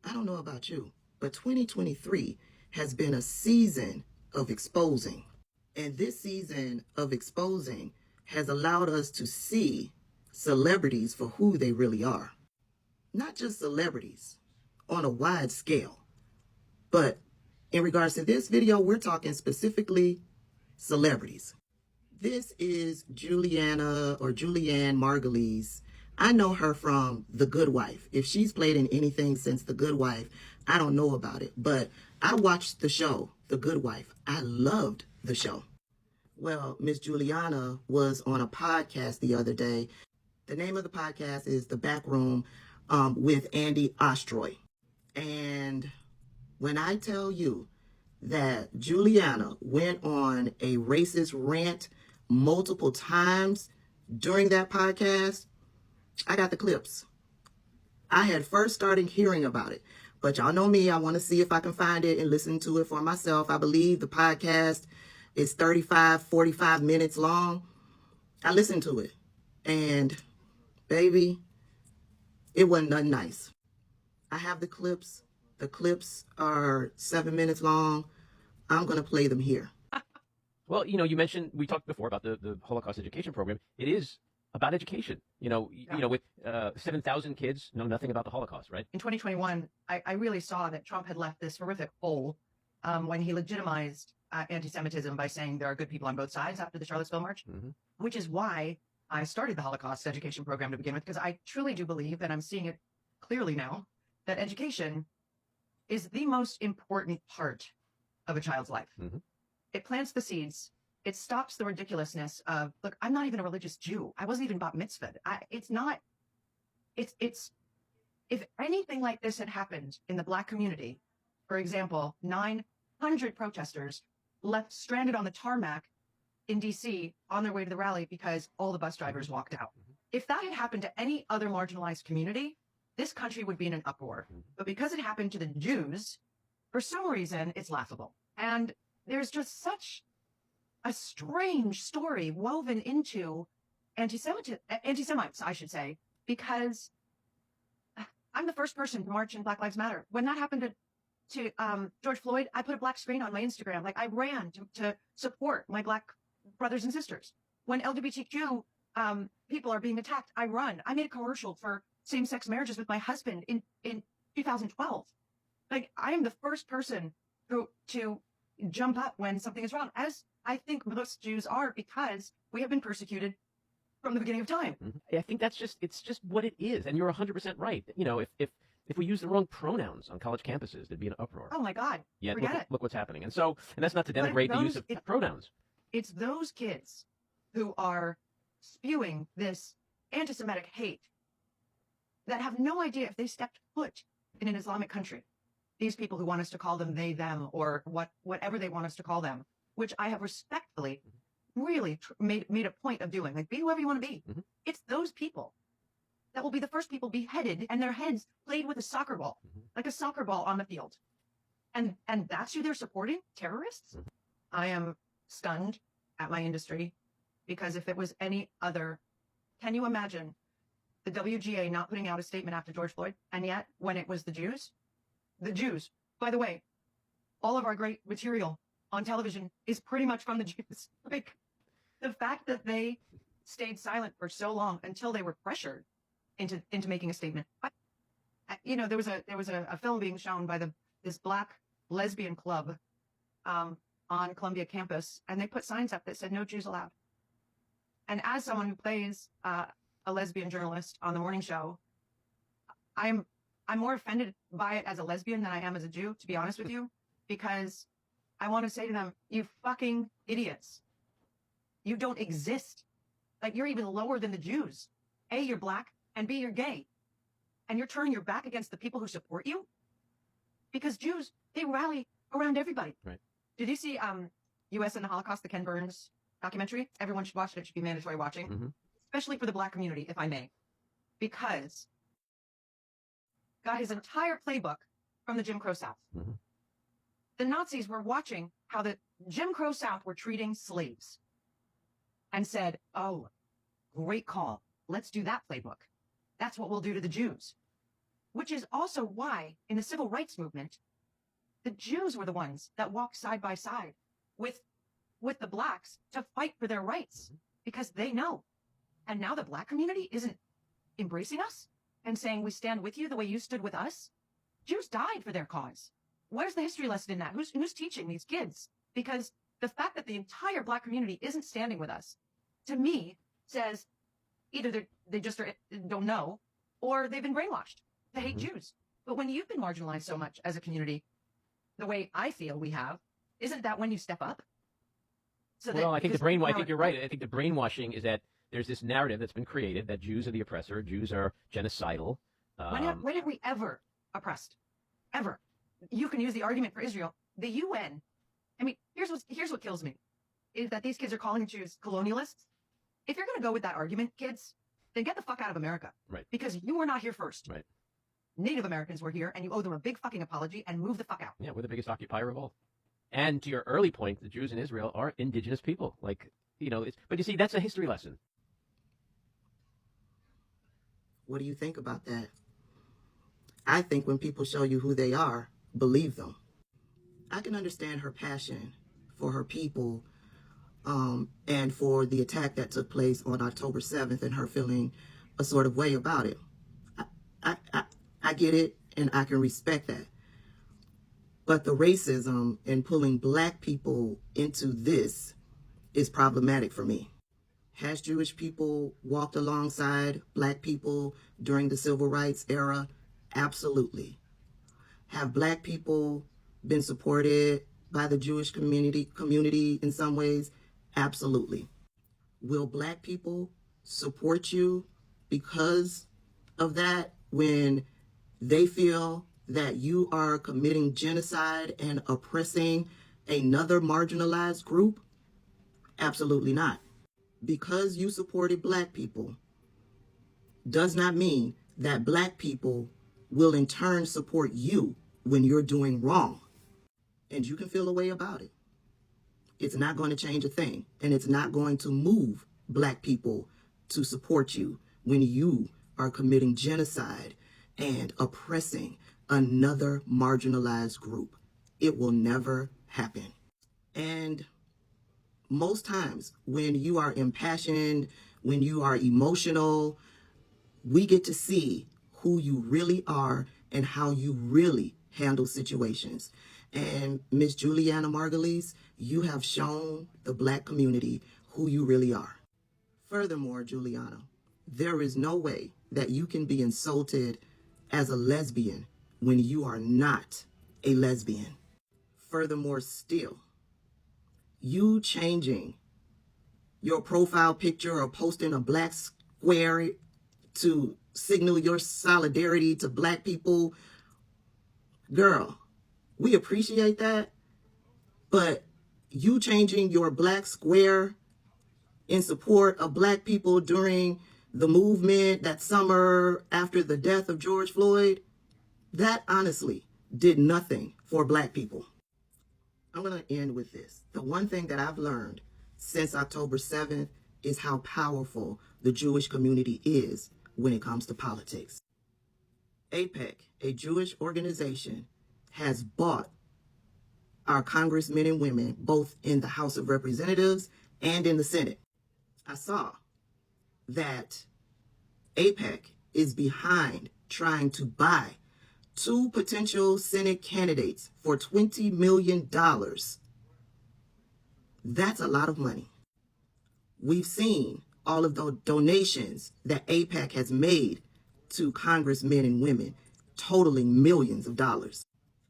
I don't know about you, but 2023 has been a season of exposing. And this season of exposing has allowed us to see celebrities for who they really are. Not just celebrities on a wide scale, but in regards to this video, we're talking specifically celebrities. This is Julianna Margulies. I know her from The Good Wife. If she's played in anything since The Good Wife, I don't know about it. But I watched the show, The Good Wife. I loved the show. Well, Miss Julianna was on a podcast the other day. The name of the podcast is The Back Room with Andy Ostroy. And when I tell you that Julianna went on a racist rant multiple times during that podcast, I got the clips. I had first started hearing about it, but y'all know me. I want to see if I can find it and listen to it for myself. I believe the podcast is 45 minutes long. I listened to it, and baby, it wasn't nothing nice. I have the clips. The clips are 7 minutes long. I'm going to play them here. Well, you mentioned, we talked before about the Holocaust education program. It is about education. With 7,000 kids know nothing about the Holocaust, right? In 2021, I really saw that Trump had left this horrific hole when he legitimized anti-Semitism by saying there are good people on both sides after the Charlottesville March, which is why I started the Holocaust education program to begin with, because I truly do believe, and I'm seeing it clearly now, that education is the most important part of a child's life. It plants the seeds. It stops the ridiculousness of, look, I'm not even a religious Jew. I wasn't even bat mitzvahed. If anything like this had happened in the Black community, for example, 900 protesters left stranded on the tarmac in DC on their way to the rally because all the bus drivers walked out. If that had happened to any other marginalized community, this country would be in an uproar. But because it happened to the Jews, for some reason, it's laughable. And there's just such a strange story woven into anti-Semites, I should say, because I'm the first person to march in Black Lives Matter. When that happened to George Floyd, I put a black screen on my Instagram. Like, I ran to support my Black brothers and sisters. When LGBTQ people are being attacked, I run. I made a commercial for same-sex marriages with my husband in 2012. Like, I am the first person to jump up when something is wrong, as I think most Jews are, because we have been persecuted from the beginning of time. I think it's just what it is. And you're 100% right. If we use the wrong pronouns on college campuses, there'd be an uproar. Oh my God. Yeah, forget it. Look what's happening. And that's not to denigrate the use of pronouns. It's those kids who are spewing this anti-Semitic hate that have no idea if they stepped foot in an Islamic country. These people who want us to call them they, them, or whatever they want us to call them, which I have respectfully really made a point of doing. Like, be whoever you want to be. It's those people that will be the first people beheaded and their heads played with a soccer ball, like a soccer ball on the field. And that's who they're supporting? Terrorists? I am stunned at my industry, because if it was any other, can you imagine the WGA not putting out a statement after George Floyd? And yet, when it was the Jews, by the way, all of our great material on television is pretty much from the Jews. Like, the fact that they stayed silent for so long until they were pressured into making a statement. There was a film being shown by this Black lesbian club on Columbia campus, and they put signs up that said "No Jews allowed." And as someone who plays a lesbian journalist on the morning show, I'm more offended by it as a lesbian than I am as a Jew, to be honest with you, because I want to say to them, you fucking idiots. You don't exist. Like, you're even lower than the Jews. A, you're Black, and B, you're gay. And you're turning your back against the people who support you? Because Jews, they rally around everybody. Right. Did you see U.S. and the Holocaust, the Ken Burns documentary? Everyone should watch it. It should be mandatory watching, especially for the Black community, if I may. Because got his entire playbook from the Jim Crow South. The Nazis were watching how the Jim Crow South were treating slaves and said, oh, great call. Let's do that playbook. That's what we'll do to the Jews. which is also why in the civil rights movement, the Jews were the ones that walked side by side with the blacks to fight for their rights because they know. And now the black community isn't embracing us and saying we stand with you the way you stood with us. Jews died for their cause. Where's the history lesson in that? Who's teaching these kids? Because the fact that the entire black community isn't standing with us, to me, says either they just don't know, or they've been brainwashed to hate Jews. But when you've been marginalized so much as a community, the way I feel we have, isn't that when you step up? So well, I think I think you're right. I think the brainwashing is that there's this narrative that's been created that Jews are the oppressor, Jews are genocidal. When have we ever oppressed? Ever? You can use the argument for Israel. The UN. I mean, here's what kills me, is that these kids are calling Jews colonialists. If you're going to go with that argument, kids, then get the fuck out of America. Right. Because you were not here first. Right. Native Americans were here, and you owe them a big fucking apology and move the fuck out. Yeah, we're the biggest occupier of all. And to your early point, the Jews in Israel are indigenous people. Like, but you see, that's a history lesson. What do you think about that? I think when people show you who they are, believe them. I can understand her passion for her people and for the attack that took place on October 7th and her feeling a sort of way about it. I get it, and I can respect that. But the racism and pulling black people into this is problematic for me. Has Jewish people walked alongside black people during the civil rights era? Absolutely. Have black people been supported by the Jewish community in some ways? Absolutely. Will black people support you because of that when they feel that you are committing genocide and oppressing another marginalized group? Absolutely not. Because you supported black people does not mean that black people will in turn support you when you're doing wrong. And you can feel a way about it. It's not going to change a thing. And it's not going to move black people to support you when you are committing genocide and oppressing another marginalized group. It will never happen. And most times when you are impassioned, when you are emotional, we get to see who you really are and how you really handle situations. And Miss Julianna Margulies, you have shown the black community who you really are. Furthermore, Julianna, there is no way that you can be insulted as a lesbian when you are not a lesbian. Furthermore still, you changing your profile picture or posting a black square to signal your solidarity to black people, girl, we appreciate that, but you changing your black square in support of black people during the movement that summer after the death of George Floyd, that honestly did nothing for black people. I'm going to end with this. The one thing that I've learned since October 7th is how powerful the Jewish community is when it comes to politics. AIPAC, a Jewish organization, has bought our congressmen and women, both in the House of Representatives and in the Senate. I saw that AIPAC is behind trying to buy 2 potential Senate candidates for $20 million. That's a lot of money. We've seen all of the donations that AIPAC has made to congressmen and women, totaling millions of dollars.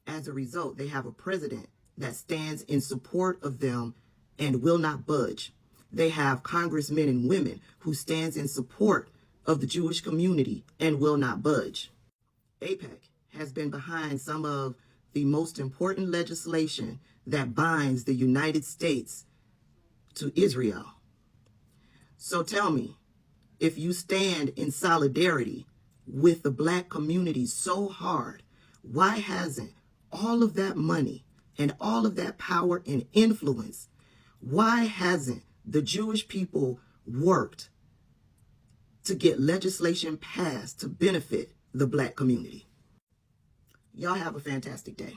As a result, they have a president that stands in support of them and will not budge. They have congressmen and women who stands in support of the Jewish community and will not budge. AIPAC has been behind some of the most important legislation that binds the United States to Israel. So tell me, if you stand in solidarity with the black community so hard, why hasn't all of that money and all of that power and influence, why hasn't the Jewish people worked to get legislation passed to benefit the black community? Y'all have a fantastic day.